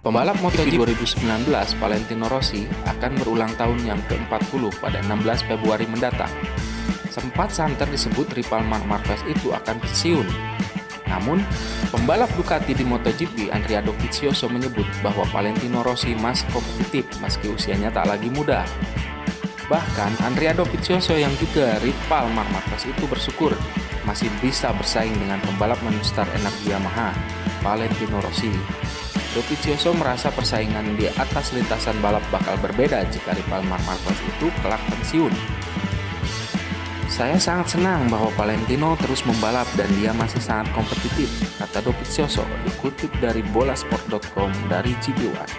Pembalap MotoGP 2019 Valentino Rossi akan berulang tahun yang ke-40 pada 16 Februari mendatang. Sempat santer disebut rival Marc Marquez itu akan pensiun. Namun, pembalap Ducati di MotoGP Andrea Dovizioso menyebut bahwa Valentino Rossi masih kompetitif meski usianya tak lagi muda. Bahkan, Andrea Dovizioso yang juga rival Marc Marquez itu bersyukur masih bisa bersaing dengan pembalap monster energi Yamaha, Valentino Rossi. Dovizioso merasa persaingan di atas lintasan balap bakal berbeda jika rival Marc Marquez itu kelak pensiun. Saya sangat senang bahwa Valentino terus membalap dan dia masih sangat kompetitif, kata Dovizioso, dikutip dari bolasport.com dari GP1.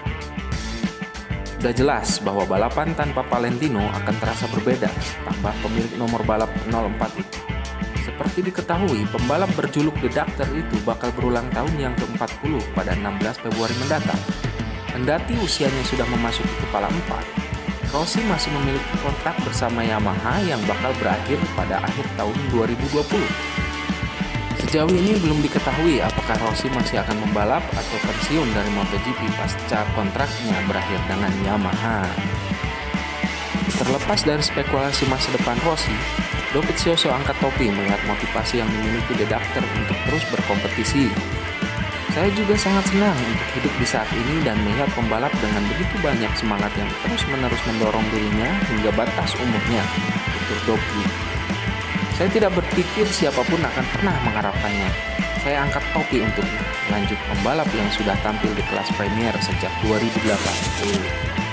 Sudah jelas bahwa balapan tanpa Valentino akan terasa berbeda, tambah pemilik nomor balap 04 itu. Seperti diketahui, pembalap berjuluk The Doctor itu bakal berulang tahun yang ke-40 pada 16 Februari mendatang. Kendati usianya sudah memasuki kepala 4, Rossi masih memiliki kontrak bersama Yamaha yang bakal berakhir pada akhir tahun 2020. Sejauh ini belum diketahui apakah Rossi masih akan membalap atau pensiun dari MotoGP pasca kontraknya berakhir dengan Yamaha. Terlepas dari spekulasi masa depan Rossi, Dovizioso angkat topi melihat motivasi yang dimiliki The Doctor untuk terus berkompetisi. Saya juga sangat senang untuk hidup di saat ini dan melihat pembalap dengan begitu banyak semangat yang terus-menerus mendorong dirinya hingga batas umurnya, tutur Dovi. Saya tidak berpikir siapapun akan pernah mengharapkannya. Saya angkat topi untuknya, lanjut pembalap yang sudah tampil di kelas Premier sejak 2008.